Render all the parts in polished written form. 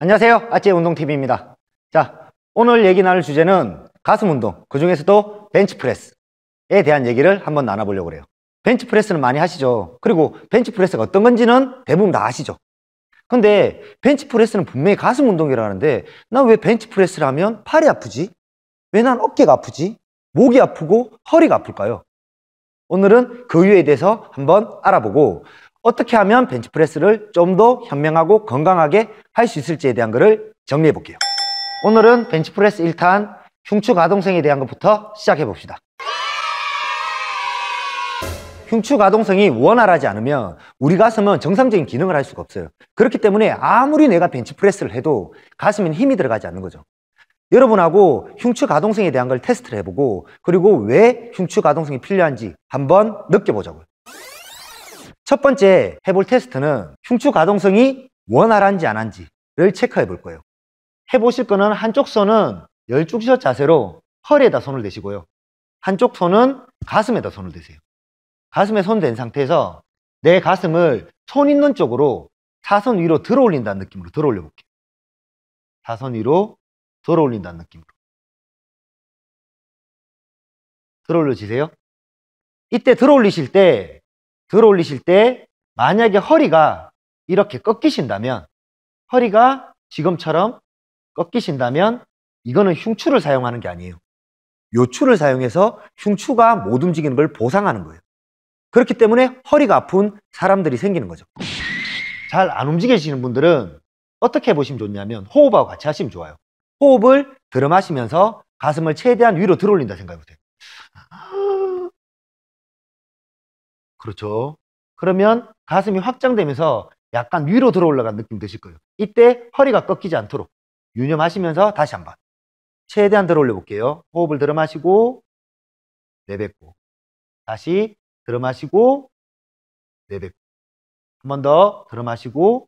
안녕하세요. 아찌의 운동TV입니다. 자, 오늘 얘기 나눌 주제는 가슴 운동, 그 중에서도 벤치프레스에 대한 얘기를 한번 나눠보려고 그래요. 벤치프레스는 많이 하시죠. 그리고 벤치프레스가 어떤 건지는 대부분 다 아시죠. 근데 벤치프레스는 분명히 가슴 운동이라는데 난 왜 벤치프레스를 하면 팔이 아프지? 왜 난 어깨가 아프지? 목이 아프고 허리가 아플까요? 오늘은 그 이유에 대해서 한번 알아보고 어떻게 하면 벤치프레스를 좀 더 현명하고 건강하게 할 수 있을지에 대한 것을 정리해 볼게요. 오늘은 벤치프레스 1탄 흉추 가동성에 대한 것부터 시작해 봅시다. 흉추 가동성이 원활하지 않으면 우리 가슴은 정상적인 기능을 할 수가 없어요. 그렇기 때문에 아무리 내가 벤치프레스를 해도 가슴에는 힘이 들어가지 않는 거죠. 여러분하고 흉추 가동성에 대한 걸 테스트를 해보고 그리고 왜 흉추 가동성이 필요한지 한번 느껴보자고요. 첫 번째 해볼 테스트는 흉추 가동성이 원활한지 안 한지를 체크해 볼 거예요. 해보실 거는 한쪽 손은 열중샷 자세로 허리에다 손을 대시고요. 한쪽 손은 가슴에다 손을 대세요. 가슴에 손 댄 상태에서 내 가슴을 손 있는 쪽으로 사선 위로 들어 올린다는 느낌으로 들어 올려 볼게요. 사선 위로 들어 올린다는 느낌으로 들어 올려지세요. 이때 들어 올리실 때 만약에 허리가 이렇게 꺾이신다면, 허리가 지금처럼 꺾이신다면 이거는 흉추를 사용하는 게 아니에요. 요추를 사용해서 흉추가 못 움직이는 걸 보상하는 거예요. 그렇기 때문에 허리가 아픈 사람들이 생기는 거죠. 잘 안 움직이시는 분들은 어떻게 해보시면 좋냐면 호흡하고 같이 하시면 좋아요. 호흡을 들어 마시면서 가슴을 최대한 위로 들어 올린다 생각해보세요. 그렇죠. 그러면 가슴이 확장되면서 약간 위로 들어 올라간 느낌 드실 거예요. 이때 허리가 꺾이지 않도록 유념하시면서 다시 한번 최대한 들어 올려 볼게요. 호흡을 들어 마시고 내뱉고, 다시 들어 마시고 내뱉고, 한 번 더 들어 마시고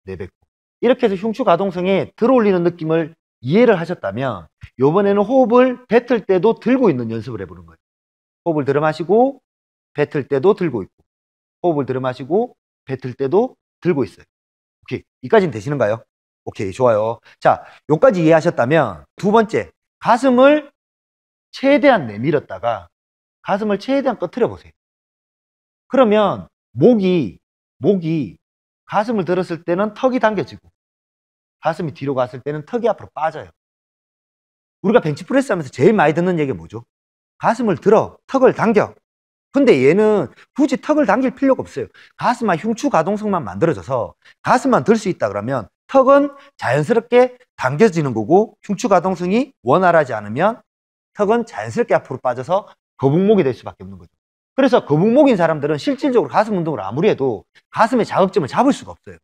내뱉고. 이렇게 해서 흉추 가동성에 들어 올리는 느낌을 이해를 하셨다면 이번에는 호흡을 뱉을 때도 들고 있는 연습을 해보는 거예요. 호흡을 들어 마시고 뱉을 때도 들고 있고, 호흡을 들어 마시고 뱉을 때도 들고 있어요. 오케이, 여기까지는 되시는가요? 오케이, 좋아요. 자, 여기까지 이해하셨다면 두 번째, 가슴을 최대한 내밀었다가 가슴을 최대한 꺼트려 보세요. 그러면 목이 가슴을 들었을 때는 턱이 당겨지고 가슴이 뒤로 갔을 때는 턱이 앞으로 빠져요. 우리가 벤치프레스 하면서 제일 많이 듣는 얘기가 뭐죠? 가슴을 들어, 턱을 당겨. 근데 얘는 굳이 턱을 당길 필요가 없어요. 가슴만 흉추 가동성만 만들어져서 가슴만 들 수 있다 그러면 턱은 자연스럽게 당겨지는 거고, 흉추 가동성이 원활하지 않으면 턱은 자연스럽게 앞으로 빠져서 거북목이 될 수밖에 없는 거죠. 그래서 거북목인 사람들은 실질적으로 가슴 운동을 아무리 해도 가슴의 자극점을 잡을 수가 없어요.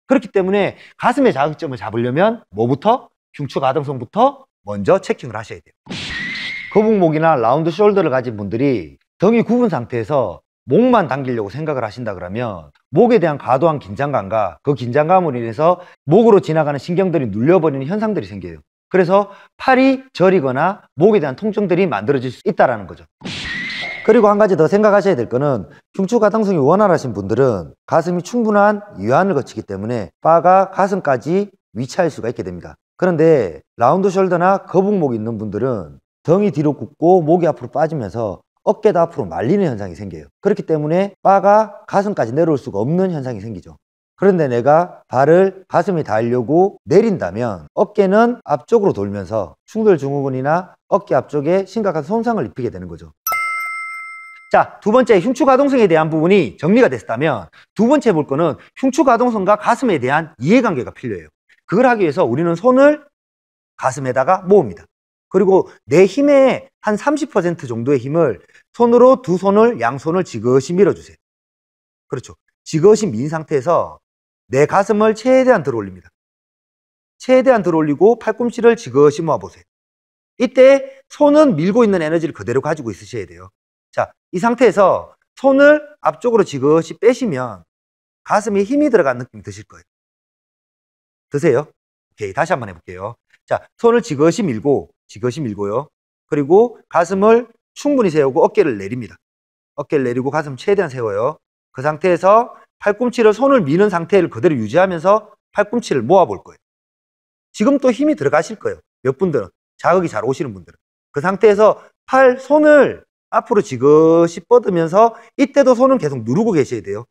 그렇기 때문에 가슴의 자극점을 잡으려면 뭐부터? 흉추 가동성부터 먼저 체킹을 하셔야 돼요. 거북목이나 라운드 숄더를 가진 분들이 등이 굽은 상태에서 목만 당기려고 생각을 하신다 그러면 목에 대한 과도한 긴장감과 그 긴장감으로 인해서 목으로 지나가는 신경들이 눌려버리는 현상들이 생겨요. 그래서 팔이 저리거나 목에 대한 통증들이 만들어질 수 있다는 거죠. 그리고 한 가지 더 생각하셔야 될 거는 흉추 가동성이 원활하신 분들은 가슴이 충분한 이완을 거치기 때문에 바가 가슴까지 위치할 수가 있게 됩니다. 그런데 라운드 숄더나 거북목이 있는 분들은 등이 뒤로 굽고 목이 앞으로 빠지면서 어깨도 앞으로 말리는 현상이 생겨요. 그렇기 때문에 바가 가슴까지 내려올 수가 없는 현상이 생기죠. 그런데 내가 발을 가슴에 닿으려고 내린다면 어깨는 앞쪽으로 돌면서 충돌 증후군이나 어깨 앞쪽에 심각한 손상을 입히게 되는 거죠. 자, 두 번째 흉추 가동성에 대한 부분이 정리가 됐다면 두 번째 볼 거는 흉추 가동성과 가슴에 대한 이해관계가 필요해요. 그걸 하기 위해서 우리는 손을 가슴에다가 모읍니다. 그리고 내 힘의 한 30% 정도의 힘을 손으로 두 손을, 양손을 지그시 밀어주세요. 그렇죠. 지그시 민 상태에서 내 가슴을 최대한 들어 올립니다. 최대한 들어 올리고 팔꿈치를 지그시 모아보세요. 이때 손은 밀고 있는 에너지를 그대로 가지고 있으셔야 돼요. 자, 이 상태에서 손을 앞쪽으로 지그시 빼시면 가슴에 힘이 들어간 느낌 드실 거예요. 드세요? 오케이, 다시 한번 해볼게요. 자, 손을 지그시 밀고요. 그리고 가슴을 충분히 세우고 어깨를 내립니다. 어깨를 내리고 가슴 최대한 세워요. 그 상태에서 팔꿈치를 손을 미는 상태를 그대로 유지하면서 팔꿈치를 모아볼 거예요. 지금 또 힘이 들어가실 거예요. 몇 분들은. 자극이 잘 오시는 분들은. 그 상태에서 팔, 손을 앞으로 지그시 뻗으면서 이때도 손은 계속 누르고 계셔야 돼요.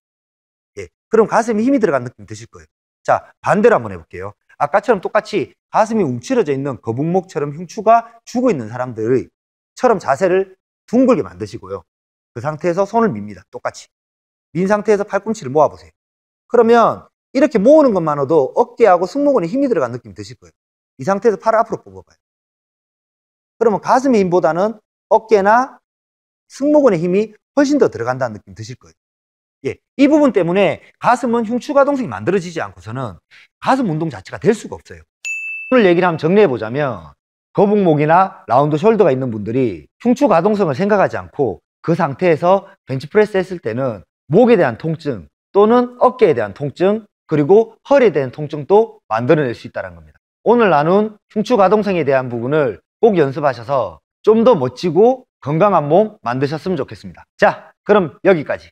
예. 그럼 가슴에 힘이 들어간 느낌 드실 거예요. 자, 반대로 한번 해볼게요. 아까처럼 똑같이 가슴이 움츠러져 있는 거북목처럼 흉추가 죽어 있는 사람들처럼 자세를 둥글게 만드시고요. 그 상태에서 손을 밉니다. 똑같이. 민 상태에서 팔꿈치를 모아보세요. 그러면 이렇게 모으는 것만으로도 어깨하고 승모근에 힘이 들어간 느낌이 드실 거예요. 이 상태에서 팔을 앞으로 뽑아봐요. 그러면 가슴의 힘보다는 어깨나 승모근의 힘이 훨씬 더 들어간다는 느낌 드실 거예요. 예, 이 부분 때문에 가슴은 흉추가동성이 만들어지지 않고서는 가슴 운동 자체가 될 수가 없어요. 오늘 얘기를 한번 정리해보자면 거북목이나 라운드 숄더가 있는 분들이 흉추가동성을 생각하지 않고 그 상태에서 벤치프레스 했을 때는 목에 대한 통증 또는 어깨에 대한 통증 그리고 허리에 대한 통증도 만들어낼 수 있다는 겁니다. 오늘 나눈 흉추가동성에 대한 부분을 꼭 연습하셔서 좀 더 멋지고 건강한 몸 만드셨으면 좋겠습니다. 자, 그럼 여기까지.